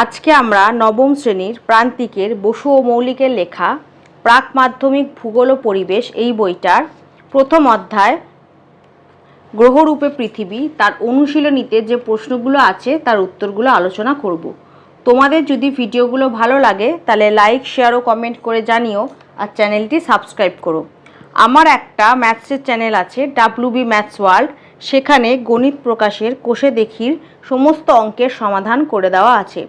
আজকে আমরা নবম শ্রেণীর প্রান্তিকের বসু ও মৌলিকের লেখা প্রাক মাধ্যমিক ভূগোল ও পরিবেশ এই বইটার প্রথম অধ্যায় গ্রহরূপে পৃথিবী তার অনুশীলনীতে যে প্রশ্নগুলো আছে তার উত্তরগুলো আলোচনা করব। তোমাদের যদি ভিডিওগুলো ভালো লাগে তাহলে লাইক, শেয়ার ও কমেন্ট করে জানিও, আর চ্যানেলটি সাবস্ক্রাইব করো। আমার একটা ম্যাথসের চ্যানেল আছে WB ম্যাথস ওয়ার্ল্ড, সেখানে গণিত প্রকাশের কোষে দেখির সমস্ত অঙ্কের সমাধান করে দেওয়া আছে।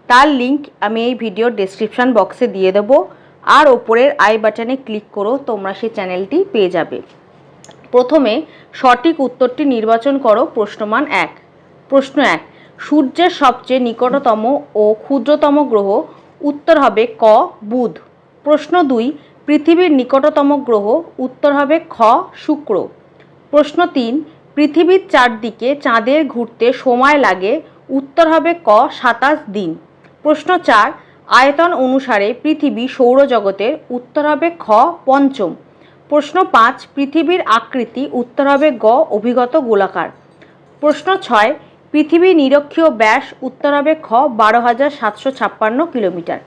তার লিংক আমি এই ভিডিওর ডেসক্রিপশন বক্সে দিয়ে দেবো, আর ওপরের আই বাটনে ক্লিক করো, তোমরা সেই চ্যানেলটি পেয়ে যাবে। প্রথমে সঠিক উত্তরটি নির্বাচন করো। প্রশ্নমান 1। প্রশ্ন 1, সূর্যের সবচেয়ে নিকটতম ও ক্ষুদ্রতম গ্রহ। উত্তর হবে ক, বুধ। প্রশ্ন 2, পৃথিবীর নিকটতম গ্রহ। উত্তর হবে খ, শুক্র। প্রশ্ন 3, পৃথিবীর চারদিকে চাঁদের ঘুরতে সময় লাগে। উত্তর হবে ক, 27 দিন। প্রশ্ন 4, আয়তন অনুসারে পৃথিবী সৌরজগতের। উত্তর হবে খ, পঞ্চম। প্রশ্ন 5, পৃথিবীর আকৃতি। উত্তর হবে গ, অভিগত গোলাকার। প্রশ্ন 6, পৃথিবীর নিরক্ষীয় ব্যাস। উত্তর হবে খ, 12,756 কিলোমিটার।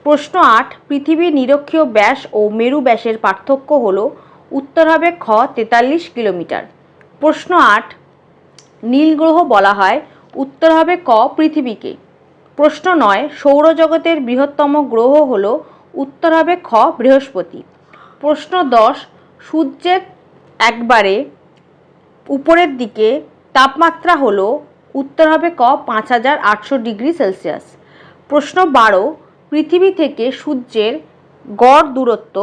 প্রশ্ন 8, পৃথিবীর নিরক্ষীয় ব্যাস ও মেরু ব্যাসের পার্থক্য হল। উত্তর হবে খ, 43 কিলোমিটার। প্রশ্ন 8, নীল গ্রহ বলা হয়। উত্তর হবে ক, পৃথিবীকে। প্রশ্ন 9, সৌরজগতের বৃহত্তম গ্রহ হল। উত্তর হবে খ, বৃহস্পতি। প্রশ্ন 10, সূর্যের একবারে উপরের দিকে তাপমাত্রা হল। উত্তর হবে ক, 5,800 ডিগ্রি সেলসিয়াস। প্রশ্ন 12, পৃথিবী থেকে সূর্যের গড় দূরত্ব।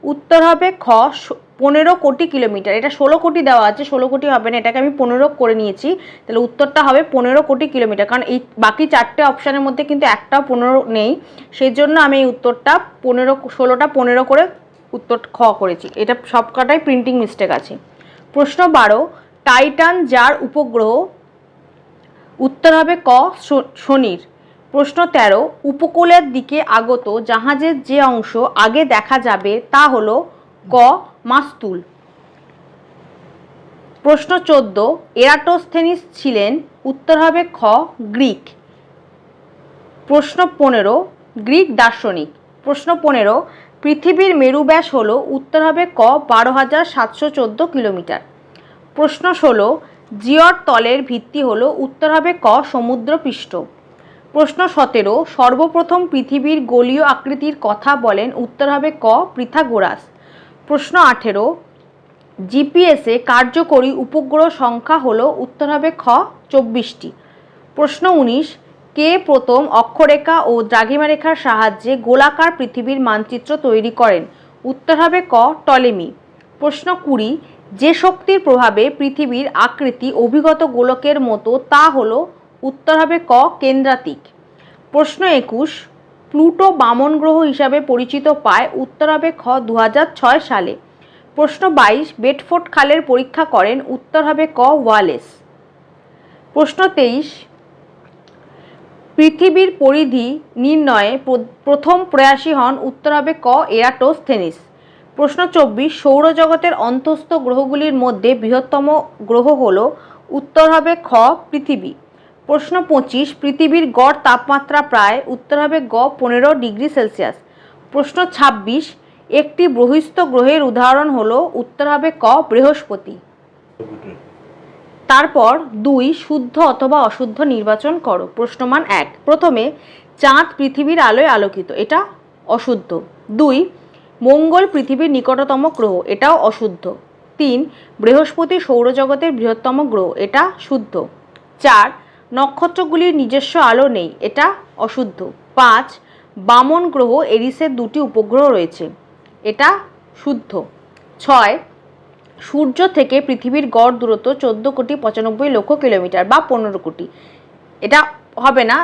উত্তর হবে খ, 15 কোটি কিলোমিটার। এটা 16 কোটি দেওয়া আছে, 16 কোটি হবে না, এটাকে আমি 15 করে নিয়েছি, তাহলে উত্তরটা হবে 15 কোটি কিলোমিটার। কারণ এই বাকি 4টে অপশানের মধ্যে কিন্তু একটাও 15 নেই, সেই জন্য আমি এই উত্তরটা 16টা 15 করে উত্তর খ করেছি। এটা সবকটাই প্রিন্টিং মিস্টেক আছে। প্রশ্ন 12, টাইটান যার উপগ্রহ। উত্তর হবে ক, শনির। প্রশ্ন 13, উপকূলের দিকে আগত জাহাজের যে অংশ আগে দেখা যাবে তা হল ক, মাস্তুল। প্রশ্ন 14, এরাটোস্থেনিস ছিলেন। উত্তর হবে খ, গ্রিক। প্রশ্ন 15, গ্রিক দার্শনিক। প্রশ্ন 15, পৃথিবীর মেরু ব্যাস হল। উত্তর হবে ক, 12,714 কিলোমিটার। প্রশ্ন 16, জিওর তলের ভিত্তি হল। উত্তর হবে ক, সমুদ্রপৃষ্ঠ। প্রশ্ন 17, সর্বপ্রথম পৃথিবীর গোলীয় আকৃতির কথা বলেন। উত্তর হবে ক, পিথাগোরাস। প্রশ্ন 18, জিপিএসে কার্যকরী উপগ্রহ সংখ্যা হল। উত্তর হবে খ, 24টি। প্রশ্ন 19, কে প্রথম অক্ষরেখা ও দ্রাঘিমা রেখার সাহায্যে গোলাকার পৃথিবীর মানচিত্র তৈরি করেন। উত্তর হবে ক, টলেমি। প্রশ্ন 20, যে শক্তির প্রভাবে পৃথিবীর আকৃতি অভিগত গোলকের মতো তা হল। উত্তর হবে ক, কেন্দ্রাতিক। প্রশ্ন 21, প্লুটো বামন গ্রহ হিসাবে পরিচিত পায়। উত্তর হবে খ, 2006 সালে। প্রশ্ন 22, বেডফোর্ড খালের পরীক্ষা করেন। উত্তর হবে ক, ওয়ালেস। প্রশ্ন 23, পৃথিবীর পরিধি নির্ণয়ে প্রথম প্রয়াসী হন। উত্তর হবে ক, এরাটোস্থেনিস। প্রশ্ন 24, সৌরজগতের অন্তঃস্থ গ্রহগুলির মধ্যে বৃহত্তম গ্রহ হল। উত্তর হবে খ, পৃথিবী। প্রশ্ন 25, পৃথিবীর গড় তাপমাত্রা প্রায়। উত্তর হবে গ, 15 ডিগ্রি সেলসিয়াস। প্রশ্ন 26, একটি বহিস্থ গ্রহের উদাহরণ হল। উত্তর হবে ক, বৃহস্পতি। তারপর 2, শুদ্ধ অথবা অশুদ্ধ নির্বাচন করো। প্রশ্নমান 1, প্রথমে চাঁদ পৃথিবীর আলোয় আলোকিত। এটা অশুদ্ধ। 2, মঙ্গল পৃথিবীর নিকটতম গ্রহ। এটাও অশুদ্ধ। 3, বৃহস্পতি সৌরজগতের বৃহত্তম গ্রহ। এটা শুদ্ধ। 4, নক্ষত্রগুলির নিজস্ব আলো নেই। এটা অশুদ্ধ। 5, বামন গ্রহ এরিসের 2টি উপগ্রহ রয়েছে। এটা শুদ্ধ। 6, সূর্য থেকে পৃথিবীর গড় দূরত্ব 14,95,00,000 কিলোমিটার বা 15 কোটি। এটা হবে না,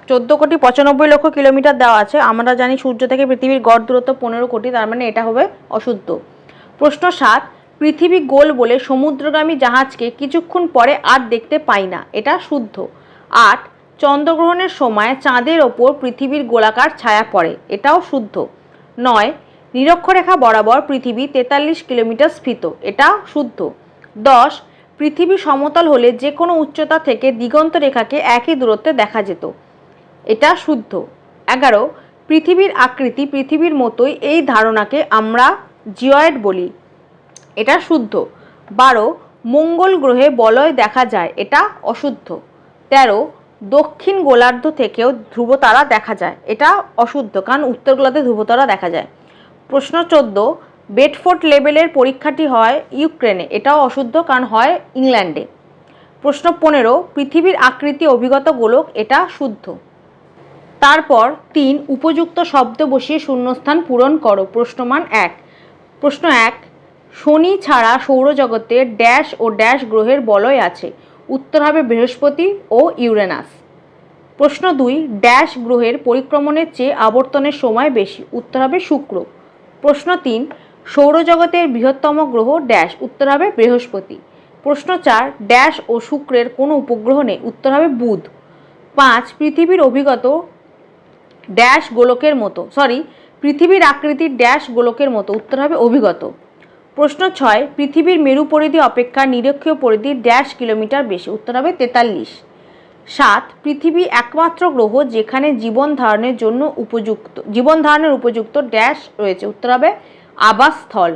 14,95,00,000 কিলোমিটার দেওয়া আছে। আমরা জানি সূর্য থেকে পৃথিবীর গড় দূরত্ব 15 কোটি, তার মানে এটা হবে অশুদ্ধ। প্রশ্ন 7, পৃথিবী গোল বলে সমুদ্রগামী জাহাজকে কিছুক্ষণ পরে আর দেখতে পাই না। এটা শুদ্ধ। 8, চন্দ্রগ্রহণের সময় চাঁদের ওপর পৃথিবীর গোলাকার ছায়া পড়ে। এটাও শুদ্ধ। 9, নিরক্ষরেখা বরাবর পৃথিবী 43 কিলোমিটার স্থিত। এটা শুদ্ধ। 10, পৃথিবী সমতল হলে যে কোনো উচ্চতা থেকে দিগন্ত রেখাকে একই দূরত্বে দেখা যেত। এটা শুদ্ধ। 11 পৃথিবীর আকৃতি পৃথিবীর মতোই এই ধারণাকে আমরা জিওয়েড বলি, এটা শুদ্ধ। 12 মঙ্গল গ্রহে বলয় দেখা যায়, এটা অশুদ্ধ। 13 দক্ষিণ গোলার্ধ থেকেও ধ্রুবতারা দেখা যায়, এটা অশুদ্ধ, কারণ উত্তর গোলার্ধে ধ্রুবতারা দেখা যায়। প্রশ্ন 14 বেডফোর্ড লেভেলের পরীক্ষাটি হয় ইউক্রেনে, এটাও অশুদ্ধ, কারণ হয় ইংল্যান্ডে। প্রশ্ন 15 পৃথিবীর আকৃতি অভিগত গোলক, এটা শুদ্ধ। তারপর 3 উপযুক্ত শব্দ বসিয়ে শূন্যস্থান পূরণ করো। প্রশ্নমান 1। প্রশ্ন 1 শনি ছাড়া সৌরজগতে ড্যাশ ও ড্যাশ গ্রহের বলয় আছে, উত্তর হবে বৃহস্পতি ও ইউরেনাস। প্রশ্ন 2 ড্যাশ গ্রহের পরিক্রমণের চেয়ে আবর্তনের সময় বেশি, উত্তর হবে শুক্র। প্রশ্ন 3 সৌরজগতের বৃহত্তম গ্রহ ড্যাশ, উত্তর হবে বৃহস্পতি। প্রশ্ন 4 ড্যাশ ও শুক্রের কোনো উপগ্রহ নেই, উত্তর হবে বুধ। 5 পৃথিবীর অভিগত ড্যাশ গোলকের মতো, পৃথিবীর আকৃতির ড্যাশ গোলকের মতো, উত্তর হবে অভিগত। প্রশ্ন 6 পৃথিবীর মেরু পরিধি অপেক্ষা নিরক্ষীয় পরিধি ড্যাশ কিলোমিটার বেশি, উত্তর হবে 43। 7 পৃথিবী একমাত্র গ্রহ যেখানে জীবন ধারণের উপযুক্ত ড্যাশ রয়েছে, উত্তর হবে আবাসস্থল।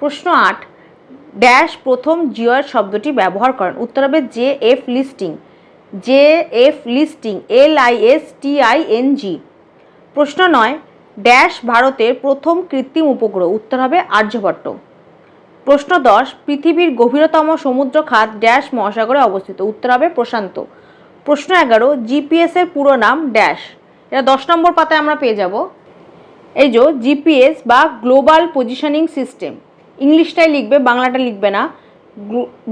প্রশ্ন 8 ড্যাশ প্রথম জিওয়েড শব্দটি ব্যবহার করেন, উত্তর হবে জে.এফ. Listing, LISTING। প্রশ্ন 9 ড্যাশ ভারতের প্রথম কৃত্রিম উপগ্রহ, উত্তর হবে আর্যভট্ট। প্রশ্ন 10 পৃথিবীর গভীরতম সমুদ্র খাত ড্যাশ মহাসাগরে অবস্থিত, উত্তর হবে প্রশান্ত। প্রশ্ন 11 জিপিএস এর পুরো নাম ড্যাশ, এটা 10 নম্বর পাতায় আমরা পেয়ে যাব। এই যে জিপিএস বা গ্লোবাল পজিশনিং সিস্টেম, ইংলিশটাই লিখবে, বাংলাটা লিখবে না,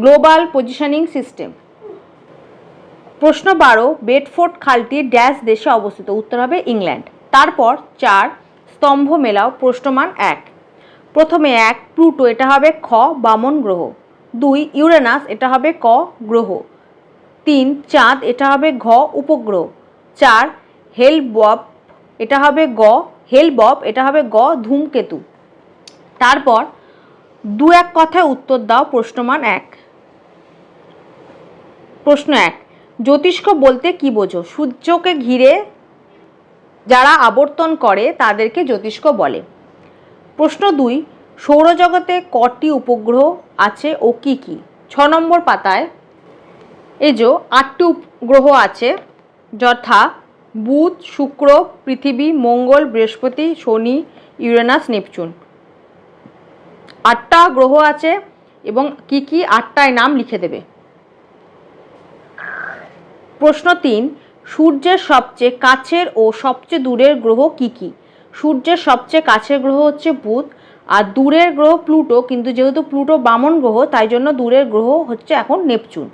গ্লোবাল পজিশনিং সিস্টেম। প্রশ্ন 12 বেডফোর্ড খালটি ড্যাশ দেশে অবস্থিত, উত্তর হবে ইংল্যান্ড। তারপর 4 স্তম্ভ মেলাও। প্রশ্নমান 1 প্রথমে 1 প্লুটো, এটা হবে খ বামন গ্রহ। 2 ইউরেনাস, এটা হবে ক গ্রহ। 3 চাঁদ, এটা হবে ঘ উপগ্রহ। 4 হেলবব, এটা হবে গ ধূমকেতু। তারপর 2-1 কথায় উত্তর দাও। প্রশ্নমান 1। প্রশ্ন 1 জ্যোতিষ্ক বলতে কি বোঝো? সূর্যকে ঘিরে যারা আবর্তন করে তাদেরকে জ্যোতিষ্ক বলে। প্রশ্ন 2 সৌরজগতে কটি উপগ্রহ আছে ও কি কি? 6 নম্বর পাতায় এই যে 8টি গ্রহ আছে, যথা বুধ, শুক্র, পৃথিবী, মঙ্গল, বৃহস্পতি, শনি, ইউরেনাস, নেপচুন। 8টা গ্রহ আছে এবং কি কি 8টায় নাম লিখে দেবে। প্রশ্ন 3 সূর্যের সবচেয়ে কাছের ও সবচেয়ে দূরের গ্রহ কি কি? সূর্যের সবচেয়ে কাছের গ্রহ হচ্ছে বুধ, আর দূরের গ্রহ প্লুটো, কিন্তু যেহেতু প্লুটো বামন গ্রহ তাই জন্য দূরের গ্রহ হচ্ছে এখন নেপচুন।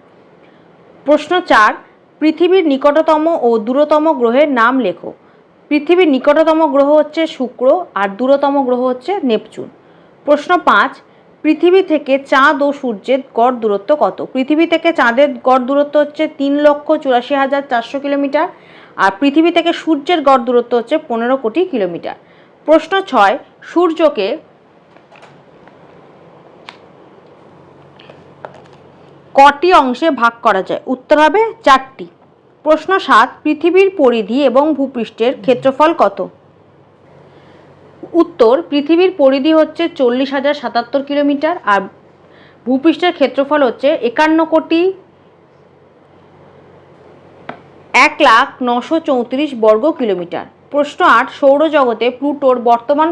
প্রশ্ন 4 পৃথিবীর নিকটতম ও দূরতম গ্রহের নাম লেখো। পৃথিবীর নিকটতম গ্রহ হচ্ছে শুক্র আর দূরতম গ্রহ হচ্ছে নেপচুন। প্রশ্ন 5 পৃথিবী থেকে চাঁদ ও সূর্যের গড় দূরত্ব কত? পৃথিবী থেকে চাঁদের গড় দূরত্ব হচ্ছে 3,84,400 কিলোমিটার, আর পৃথিবী থেকে সূর্যের গড় দূরত্ব হচ্ছে 15 কোটি কিলোমিটার। প্রশ্ন 6 সূর্যকে কটি অংশে ভাগ করা যায়? উত্তর হবে 4টি। প্রশ্ন 7 পৃথিবীর পরিধি এবং ভূপৃষ্ঠের ক্ষেত্রফল কত? উত্তর পৃথিবীর পরিধি হচ্ছে 40,077 কিলোমিটার আর ভূপৃষ্ঠের ক্ষেত্রফল হচ্ছে 51,934 বর্গ কিলোমিটার। প্রশ্ন 8 সৌরজগতে প্লুটোর বর্তমান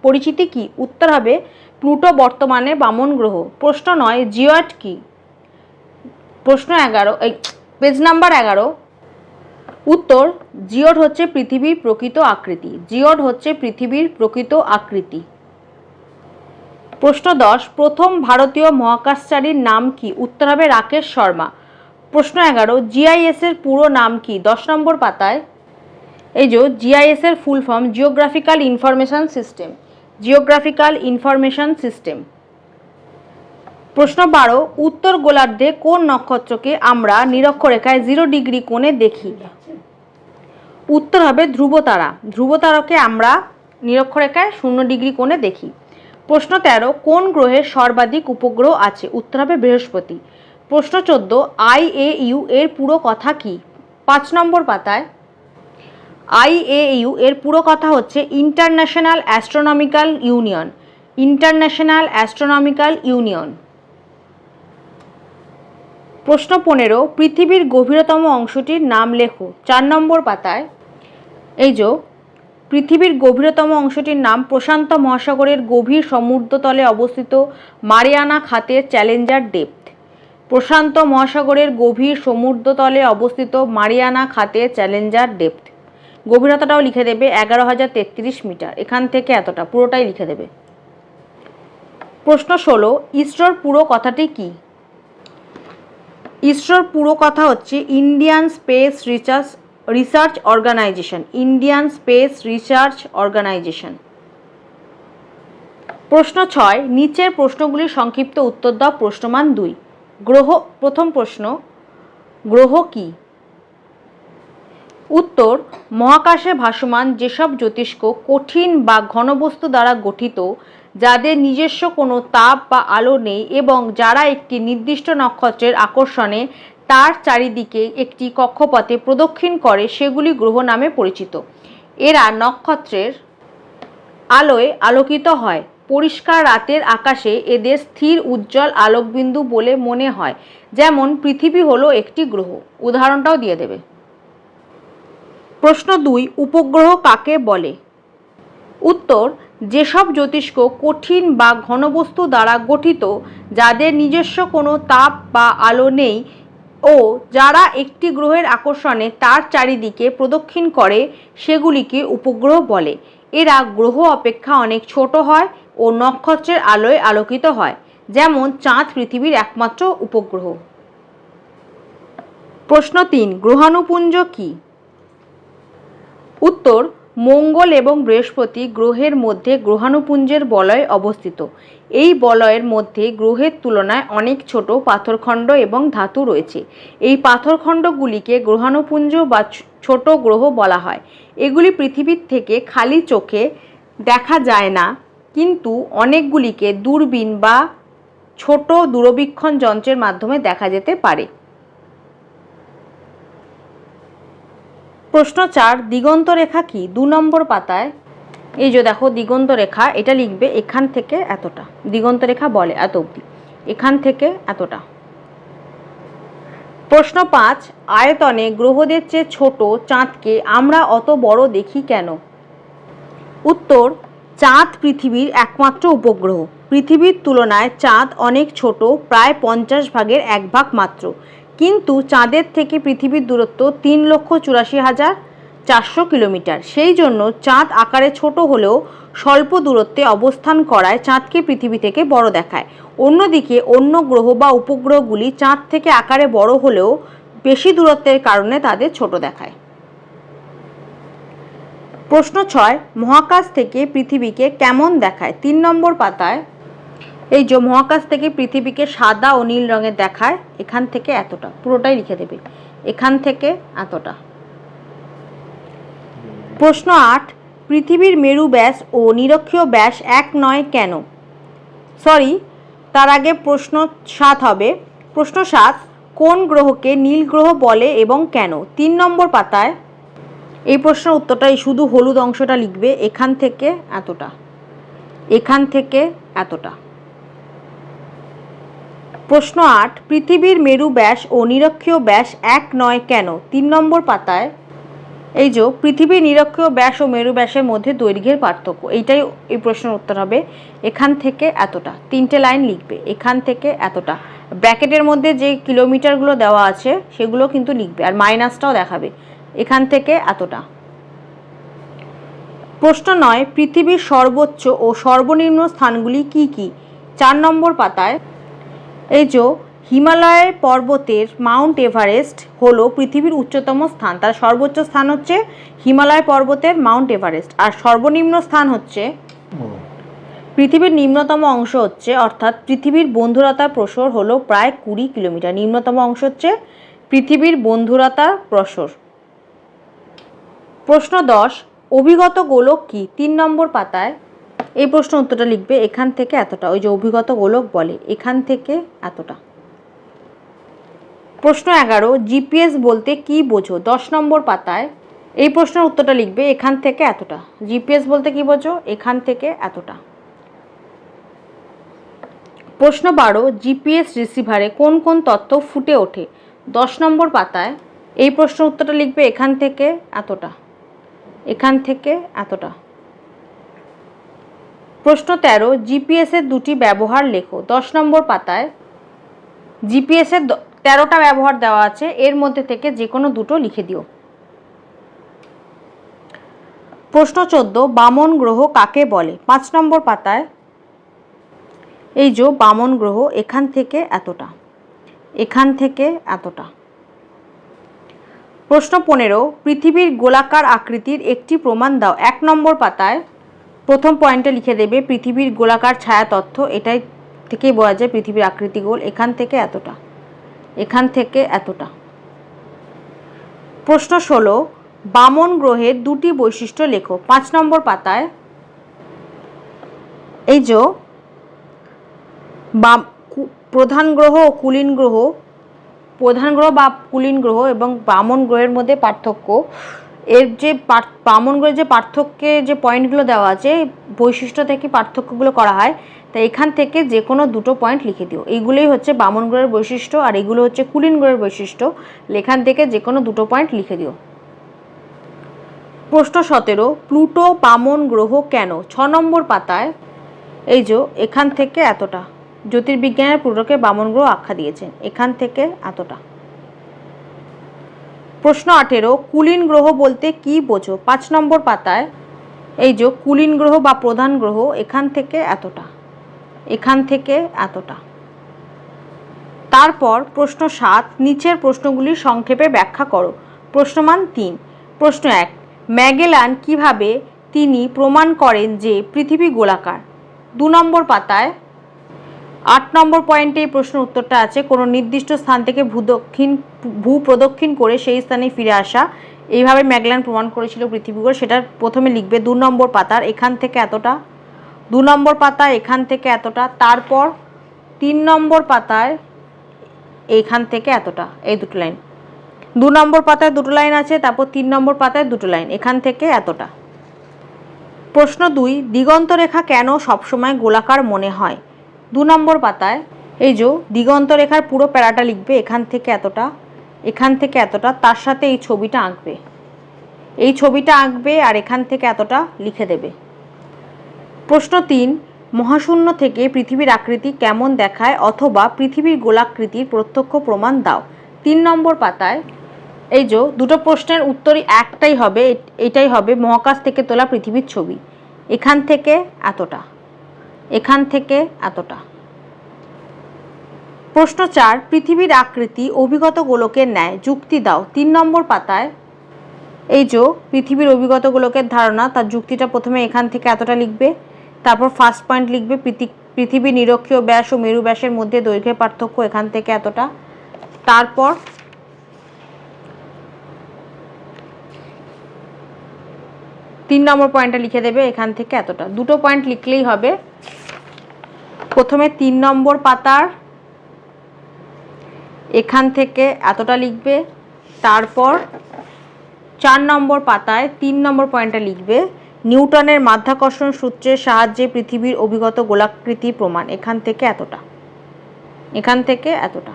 পরিচিতি কি? উত্তর হবে প্লুটো বর্তমানে বামন গ্রহ। প্রশ্ন 9 জিওয়েড কি? প্রশ্ন 11 পেজ নাম্বার 11 উত্তর জিওড হচ্ছে পৃথিবীর প্রকৃত আকৃতি। প্রশ্ন 10 প্রথম ভারতীয় মহাকাশচারীর নাম কি? উত্তর হবে রাকেশ শর্মা। প্রশ্ন 11 জিআইএস এর পুরো নাম কি? 10 নম্বর পাতায় এই যে জিআইএস এর full form geographical information system. প্রশ্ন 12 উত্তর গোলার্ধে কোন নক্ষত্রকে আমরা নিরক্ষরেখায় 0 ডিগ্রি কোণে দেখি? উত্তর হবে ধ্রুবতারাকে আমরা নিরক্ষরেখায় 0 ডিগ্রি কোণে দেখি। প্রশ্ন 13 কোন গ্রহের সর্বাধিক উপগ্রহ আছে? উত্তর হবে বৃহস্পতি। প্রশ্ন 14 IAU এর পুরো কথা কি? 5 নম্বর পাতায় IAU এর পুরো কথা হচ্ছে international astronomical union. International astronomical union. প্রশ্ন 15, পৃথিবীর গভীরতম অংশটির নাম লেখো। 4 নম্বর পাতায় এই যে পৃথিবীর গভীরতম অংশটির নাম প্রশান্ত মহাসাগরের গভীর সমুদ্রতলে অবস্থিত মারিয়ানা খাতের চ্যালেঞ্জার ডেপথ। প্রশান্ত মহাসাগরের গভীর সমুদ্রতলে অবস্থিত মারিয়ানা খাতের চ্যালেঞ্জার ডেপথ। গভীরতাটাও লিখে দেবে 11,033 মিটার। এখান থেকে এতটা পুরোটাই লিখে দেবে। প্রশ্ন 16, ইসরোর পুরো কথাটি কি? ইসরোর পুরো কথা হচ্ছে Indian space research organisation. Indian space research organisation. প্রশ্ন 6, নিচের প্রশ্নগুলির সংক্ষিপ্ত উত্তর দাও। প্রশ্নমান 2। গ্রহ। প্রথম প্রশ্ন, গ্রহ কি? উত্তর, মহাকাশে ভাসমান যেসব জ্যোতিষ্ক কঠিন বা ঘনবস্তু দ্বারা গঠিত, যাদের নিজস্ব কোনো তাপ বা আলো নেই এবং যারা একটি নির্দিষ্ট নক্ষত্রের আকর্ষণে তার চারিদিকে একটি কক্ষপথে প্রদক্ষিণ করে, সেগুলি গ্রহ নামে পরিচিত। এরা নক্ষত্রের আলোয় আলোকিত হয়। পরিষ্কার রাতের আকাশে এদের স্থির উজ্জ্বল আলোকবিন্দু বলে মনে হয়। যেমন পৃথিবী হলো একটি গ্রহ। উদাহরণটাও দিয়ে দেবে। প্রশ্ন 2, উপগ্রহ কাকে বলে? উত্তর, যেসব জ্যোতিষ্ক কঠিন বা ঘনবস্তু দ্বারা গঠিত, যাদের নিজস্ব কোনো তাপ বা আলো নেই ও যারা একটি গ্রহের আকর্ষণে তার চারিদিকে প্রদক্ষিণ করে, সেগুলিকে উপগ্রহ বলে। এরা গ্রহ অপেক্ষা অনেক ছোট হয় ও নক্ষত্রের আলোয় আলোকিত হয়। যেমন চাঁদ পৃথিবীর একমাত্র উপগ্রহ। প্রশ্ন 3, গ্রহাণুপুঞ্জ কি? উত্তর, মঙ্গল এবং বৃহস্পতি গ্রহের মধ্যে গ্রহাণুপুঞ্জের বলয় অবস্থিত। এই বলয়ের মধ্যে গ্রহের তুলনায় অনেক ছোট পাথরখণ্ড এবং ধাতু রয়েছে। এই পাথরখণ্ডগুলিকে গ্রহাণুপুঞ্জ বা ছোট গ্রহ বলা হয়। এগুলি পৃথিবীর থেকে খালি চোখে দেখা যায় না, কিন্তু অনেকগুলিকে দূরবীন বা ছোট দূরবীক্ষণ যন্ত্রের মাধ্যমে দেখা যেতে পারে। প্রশ্ন 4, দিগন্ত রেখা কি? 2 নম্বর পাতায় এই যে দেখো দিগন্ত রেখা, এটা লিখবে এখান থেকে এতটা। দিগন্ত রেখা বলে এত অবধি, এখান থেকে এতটা। প্রশ্ন 5, আয়তনে গ্রহদের চেয়ে ছোট চাঁদকে আমরা অত বড় দেখি কেন? উত্তর, চাঁদ পৃথিবীর একমাত্র উপগ্রহ। পৃথিবীর তুলনায় চাঁদ অনেক ছোট, প্রায় 50 ভাগের 1 ভাগ মাত্র। কিন্তু চাঁদের থেকে পৃথিবীর দূরত্ব 3,84,400 কিলোমিটার। সেই জন্য চাঁদ আকারে ছোট হলেও স্বল্প দূরত্বে অবস্থান করায় চাঁদকে পৃথিবী থেকে বড় দেখায়। অন্যদিকে অন্য গ্রহ বা উপগ্রহগুলি চাঁদ থেকে আকারে বড় হলেও বেশি দূরত্বের কারণে তাদের ছোট দেখায়। প্রশ্ন 6, মহাকাশ থেকে পৃথিবীকে কেমন দেখায়? 3 নম্বর পাতায় এই যে মহাকাশ থেকে পৃথিবীকে সাদা ও নীল রঙের দেখায়। এখান থেকে এতটা পুরোটাই লিখে দেবে, এখান থেকে এতটা। প্রশ্ন 8, পৃথিবীর মেরু ব্যাস ও নিরক্ষীয় ব্যাস এক নয় কেন? তার আগে প্রশ্ন 7 হবে। প্রশ্ন 7, কোন গ্রহকে নীল গ্রহ বলে এবং কেন? 3 নম্বর পাতায় এই প্রশ্নের উত্তরটাই শুধু হলুদ অংশটা লিখবে, এখান থেকে এতটা, এখান থেকে এতটা। প্রশ্ন 8, পৃথিবীর মেরু ব্যাস ও নিরক্ষীয় ব্যাস এক নয় কেন? 3 নম্বর পাতায় এই যে পৃথিবীর নিরক্ষীয় ব্যাস ও মেরু ব্যাসের মধ্যে দৈর্ঘ্যের পার্থক্য। এইটাই এই প্রশ্নের উত্তর হবে। এখান থেকে এতটা, 3টে লাইন লিখবে, এখান থেকে এতটা। ব্র্যাকেটের মধ্যে যে কিলোমিটারগুলো দেওয়া আছে সেগুলো কিন্তু লিখবে, আর মাইনাসটাও দেখাবে। এখান থেকে এতটা। প্রশ্ন 9, পৃথিবীর সর্বোচ্চ ও সর্বনিম্ন স্থানগুলি কি কি? 4 নম্বর পাতায় এই যে হিমালয় পর্বতের মাউন্ট এভারেস্ট হলো পৃথিবীর উচ্চতম স্থান। তার সর্বোচ্চ স্থান হচ্ছে হিমালয় পর্বতের মাউন্ট এভারেস্ট, আর সর্বনিম্ন স্থান হচ্ছে পৃথিবীর নিম্নতম অংশ হচ্ছে, অর্থাৎ পৃথিবীর বন্ধুরতার প্রসর হলো প্রায় 20 কিলোমিটার। নিম্নতম অংশ হচ্ছে পৃথিবীর বন্ধুরতার প্রসর। প্রশ্ন 10, অভিগত গোলক কি? 3 নম্বর পাতায় এই প্রশ্ন উত্তরটা লিখবে, এখান থেকে এতটা। ওই যে অভিগত গোলক বলে, এখান থেকে এতটা। প্রশ্ন 11, জিপিএস বলতে কি বোঝো? 10 নম্বর পাতায় এই প্রশ্নের উত্তরটা লিখবে এখান থেকে এতটা। জিপিএস বলতে কি বোঝো? এখান থেকে এতটা। প্রশ্ন 12, জিপিএস রিসিভারে কোন কোন তথ্য ফুটে ওঠে? 10 নম্বর পাতায়। এই প্রশ্নের উত্তরটা লিখবে এখান থেকে এতটা, এখান থেকে এতটা। প্রশ্ন 13, জিপিএস এর দুটি ব্যবহার লেখো। 10 নম্বর পাতায়। জিপিএস এর 13টা ব্যবহার দেওয়া আছে, এর মধ্যে থেকে যে কোনো দুটো লিখে দিও। প্রশ্ন 14, বামন গ্রহ কাকে বলে? 5 নম্বর পাতায়। এই যে বামন গ্রহ, এখান থেকে এতটা, এখান থেকে এতটা। প্রশ্ন 15, পৃথিবীর গোলাকার আকৃতির একটি প্রমাণ দাও। 1 নম্বর পাতায়। প্রথম পয়েন্টে লিখে দেবে পৃথিবীর গোলাকার ছায়া তথ্য। এটাই থেকেই বোঝা যায় পৃথিবীর আকৃতি গোল। এখান থেকে এতটা, এখান থেকে এতটা। প্রশ্ন 16, বামন গ্রহের দুটি বৈশিষ্ট্য লেখো। 5 নম্বর পাতায়। এই যে প্রধান গ্রহ ও কুলীন গ্রহ, প্রধান গ্রহ বা কুলীন গ্রহ এবং বামন গ্রহের মধ্যে পার্থক্য, এর যে বামন গ্রহের যে পার্থক্যের যে পয়েন্টগুলো দেওয়া আছে, বৈশিষ্ট্য থেকে পার্থক্যগুলো করা হয়, তাই এখান থেকে যে কোনো দুটো পয়েন্ট লিখে দিও। এইগুলোই হচ্ছে বামন গ্রহের বৈশিষ্ট্য আর এগুলো হচ্ছে কুলীন গ্রহের বৈশিষ্ট্য। এখান থেকে যে কোনো দুটো পয়েন্ট লিখে দিও। প্রশ্ন 17, প্লুটো বামন গ্রহ কেন? 6 নম্বর পাতায়। এই যে এখান থেকে এতটা। জ্যোতির্বিজ্ঞানের প্লুটোকে বামন গ্রহ আখ্যা দিয়েছেন। এখান থেকে এতটা। প্রশ্ন 18, কুলীন গ্রহ বলতে কি বোঝো? 5 নম্বর পাতায়। এই যে কুলীন গ্রহ বা প্রধান গ্রহ, এখান থেকে এতটা, এখান থেকে এতটা। তারপর প্রশ্ন 7, নিচের প্রশ্নগুলি সংক্ষেপে ব্যাখ্যা করো। প্রশ্নমান 3। প্রশ্ন 1, ম্যাগেলান কিভাবে তিনি প্রমাণ করেন যে পৃথিবী গোলাকার? 2 নম্বর পাতায়। 8 নম্বর পয়েন্টে এই প্রশ্নের উত্তরটা আছে। কোনো নির্দিষ্ট স্থান থেকে ভূপ্রদক্ষিণ করে সেই স্থানে ফিরে আসা। এইভাবে ম্যাগেলান প্রমাণ করেছিল পৃথিবী গোল। সেটা প্রথমে লিখবে 2 নম্বর পাতার এখান থেকে এতটা, 2 নম্বর পাতায় এখান থেকে এতটা। তারপর 3 নম্বর পাতায় এইখান থেকে এতটা, এই দুটো লাইন। 2 নম্বর পাতায় দুটো লাইন আছে, তারপর 3 নম্বর পাতায় দুটো লাইন, এখান থেকে এতটা। প্রশ্ন 2, দিগন্ত রেখা কেন সবসময় গোলাকার মনে হয়? 2 নম্বর পাতায়। এই যে দিগন্ত রেখার পুরো প্যারাটা লিখবে এখান থেকে এতটা, এখান থেকে এতটা, তার সাথে এই ছবিটা আঁকবে, এই ছবিটা আঁকবে আর এখান থেকে এতটা লিখে দেবে। প্রশ্ন 3, মহাশূন্য থেকে পৃথিবীর আকৃতি কেমন দেখায় অথবা পৃথিবীর গোলাকৃতির প্রত্যক্ষ প্রমাণ দাও। 3 নম্বর পাতায়। এই যে দুটো প্রশ্নের উত্তরই একটাই হবে, এটাই হবে মহাকাশ থেকে তোলা পৃথিবীর ছবি। এখান থেকে এতটা, এখান থেকে এতটা। প্রশ্ন 4, পৃথিবীর আকৃতি অভিগত গোলকের ন্যায়, যুক্তি দাও। 3 নম্বর পাতায়। এই যে পৃথিবীর অভিগত গোলকের ধারণা, তার যুক্তিটা প্রথমে এখান থেকে এতটা লিখবে, তারপর ফার্স্ট পয়েন্ট লিখবে পৃথিবীর নিরক্ষীয় ব্যাস ও মেরু ব্যাসের মধ্যে দৈর্ঘ্যের পার্থক্য, এখান থেকে এতটা। তারপর 3 নম্বর পয়েন্টটা লিখে দেবে এখান থেকে এতটা। দুটো পয়েন্ট লিখলেই হবে। প্রথমে 3 নম্বর পাতার এখান থেকে এতটা লিখবে, তারপর 4 নম্বর পাতায় 3 নম্বর পয়েন্টটা লিখবে নিউটনের মাধ্যাকর্ষণ সূত্রের সাহায্যে পৃথিবীর অভিগত গোলাকৃতি প্রমাণ, এখান থেকে এতটা, এখান থেকে এতটা।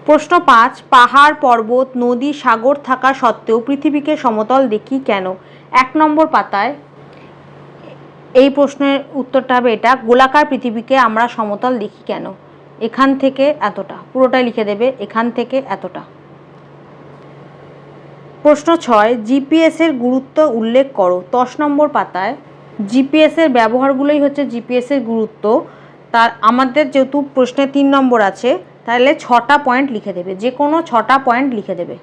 প্রশ্ন 5, পাহাড় পর্বত নদী সাগর থাকা সত্ত্বেও পৃথিবীকে সমতল দেখি কেন? 1 নম্বর পাতায়। এই প্রশ্নের উত্তরটা হবে এটা, গোলাকার পৃথিবীকে আমরা সমতল দেখি কেন? এখান থেকে এতটা, পুরোটাই লিখে দেবে এখান থেকে এতটা। প্রশ্ন 6, জিপিএস এর গুরুত্ব উল্লেখ করো। 10 নম্বর পাতায়। জিপিএস এর ব্যবহারগুলোই হচ্ছে জিপিএস এর গুরুত্ব। তার আমাদের যেহেতু প্রশ্নে 3 নম্বর আছে, তাহলে 6টা পয়েন্ট লিখে দেবে, যে কোনো 6টা পয়েন্ট লিখে দেবে।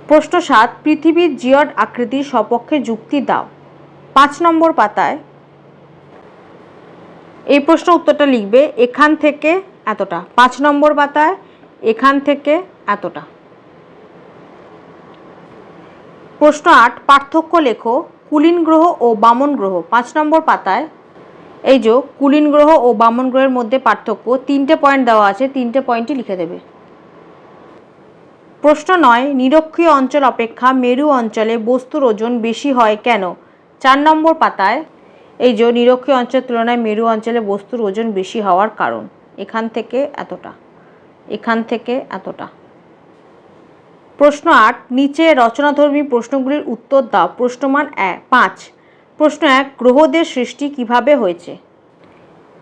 প্রশ্ন 7, পৃথিবীর জিওড আকৃতির সপক্ষে যুক্তি দাও। 5 নম্বর পাতায়। এই প্রশ্ন উত্তরটা লিখবে এখান থেকে এতটা, 5 নম্বর পাতায় এখান থেকে এতটা। প্রশ্ন 8, পার্থক্য লেখো কুলীন গ্রহ ও বামন গ্রহ। 5 নম্বর পাতায়। এই যে কুলীন গ্রহ ও বামন গ্রহের মধ্যে পার্থক্য, 3টে পয়েন্ট দেওয়া আছে, 3টে পয়েন্টই লিখে দেবে। প্রশ্ন 9, নিরক্ষীয় অঞ্চল অপেক্ষা মেরু অঞ্চলে বস্তুর ওজন বেশি হয় কেন? 4 নম্বর পাতায় এই যে নিরক্ষীয় অঞ্চলের তুলনায় মেরু অঞ্চলে বস্তুর ওজন বেশি হওয়ার কারণ, এখান থেকে এতটা, এখান থেকে এতটা। প্রশ্ন 8, নিচে রচনাধর্মী প্রশ্নগুলির উত্তর দাও। প্রশ্নমান 5। প্রশ্ন 1, গ্রহদের সৃষ্টি কিভাবে হয়েছে?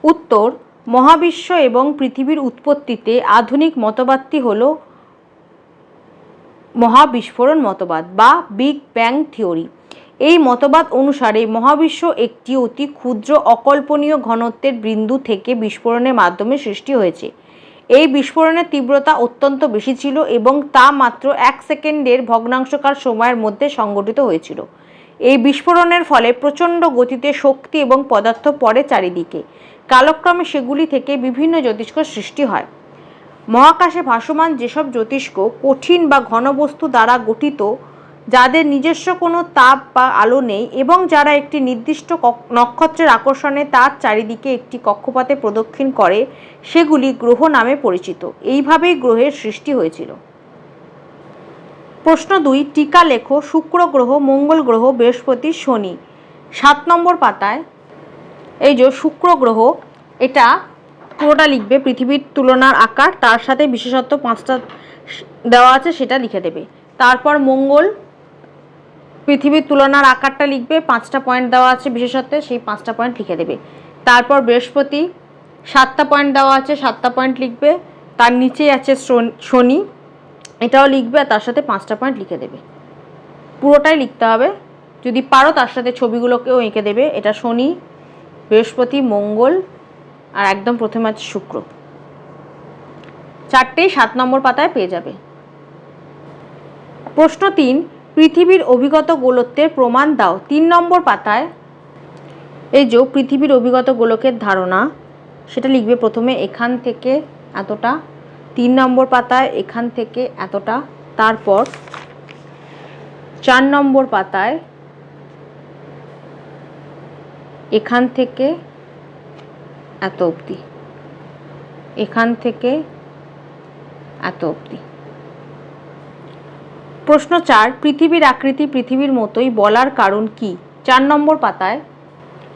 উত্তর, মহাবিশ্ব এবং পৃথিবীর উৎপত্তিতে আধুনিক মতবাদটি হল মহাবিস্ফোরণ মতবাদ বা বিগ ব্যাং থিওরি। এই মতবাদ অনুসারে মহাবিশ্ব একটি অতি ক্ষুদ্র অকল্পনীয় ঘনত্বের বিন্দু থেকে বিস্ফোরণের মাধ্যমে সৃষ্টি হয়েছে। এই বিস্ফোরণের তীব্রতা অত্যন্ত বেশি ছিল এবং তা মাত্র 1 সেকেন্ডের ভগ্নাংশকার সময়ের মধ্যে সংঘটিত হয়েছিল। এই বিস্ফোরণের ফলে প্রচণ্ড গতিতে শক্তি এবং পদার্থ পড়ে চারিদিকে। কালক্রমে সেগুলি থেকে বিভিন্ন জ্যোতিষ্ক সৃষ্টি হয়। মহাকাশে ভাসমান যেসব জ্যোতিষ্ক কঠিন বা ঘন বস্তু দ্বারা গঠিত, যাদের নিজস্ব কোনো তাপ বা আলো নেই এবং যারা একটি নির্দিষ্ট নক্ষত্রের আকর্ষণে তার চারিদিকে একটি কক্ষপথে প্রদক্ষিণ করে, সেগুলি গ্রহ নামে পরিচিত। এইভাবেই গ্রহের সৃষ্টি হয়েছিল। প্রশ্ন 2, টিকা লেখো। শুক্র গ্রহ, মঙ্গল গ্রহ, বৃহস্পতি, শনি। 7 নম্বর পাতায় এই যে শুক্র গ্রহ, এটা পুরোটা লিখবে। পৃথিবীর তুলনার আকার, তার সাথে বিশেষত্ব 5টা দেওয়া আছে, সেটা লিখে দেবে। তারপর মঙ্গল, পৃথিবীর তুলনার আকারটা লিখবে, 5টা পয়েন্ট দেওয়া আছে বিশেষত্বে, সেই 5টা পয়েন্ট লিখে দেবে। তারপর বৃহস্পতি, 7টা পয়েন্ট দেওয়া আছে, 7টা পয়েন্ট লিখবে। তার নিচেই আছে শনি, এটাও লিখবে আর তার সাথে 5টা পয়েন্ট লিখে দেবে। পুরোটাই লিখতে হবে, যদি পারো তার সাথে ছবিগুলোকেও এঁকে দেবে। এটা শনি, বৃহস্পতি, মঙ্গল আর একদম প্রথমে আছে শুক্র। 4টেই 7 নম্বর পাতায় পেয়ে যাবে। প্রশ্ন 3, পৃথিবীর অভিগত গোলকত্বের প্রমাণ দাও। 3 নম্বর পাতায় এই যে পৃথিবীর অভিগত গোলকের ধারণা, সেটা লিখবে প্রথমে এখান থেকে এতটা, 3 নম্বর পাতায় এখান থেকে এতটা, তারপর 4 নম্বর পাতায় এখান থেকে এত অবধি, এখান থেকে এত অবধি। প্রশ্ন 4, পৃথিবীর আকৃতি পৃথিবীর মতোই বলার কারণ কি? 4 নম্বর পাতায়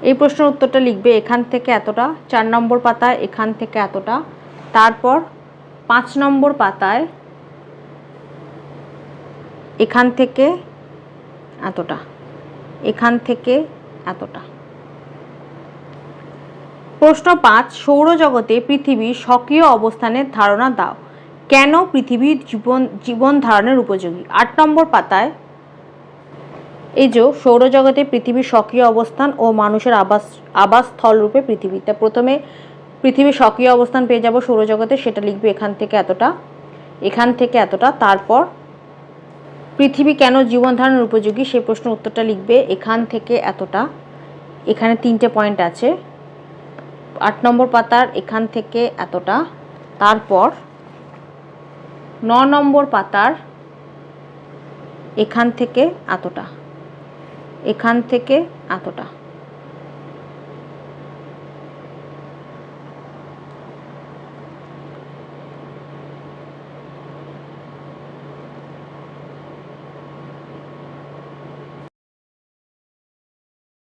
এই প্রশ্নের উত্তরটা লিখবে এখান থেকে এতটা, 4 নম্বর পাতায় এখান থেকে এতটা, তারপর 5 নম্বর পাতায় এখান থেকে এতটা, এখান থেকে এতটা। প্রশ্ন 5, সৌরজগতে পৃথিবীর স্বকীয় অবস্থানের ধারণা দাও। কেন পৃথিবীর জীবন ধারণের উপযোগী? 8 নম্বর পাতায় এই যে সৌরজগতে পৃথিবীর স্বকীয় অবস্থান ও মানুষের আবাসস্থল রূপে পৃথিবীতে। প্রথমে পৃথিবীর স্বকীয় অবস্থান পেয়ে যাব সৌরজগতে, সেটা লিখবে এখান থেকে এতটা, এখান থেকে এতটা। তারপর পৃথিবী কেন জীবন ধারণের উপযোগী, সেই প্রশ্নের উত্তরটা লিখবে এখান থেকে এতটা। এখানে 3টে পয়েন্ট আছে। 8 নম্বর পাতার এখান থেকে এতটা, তারপর 9 নম্বর পাতার এখান থেকে এতটা, এখান থেকে এতটা।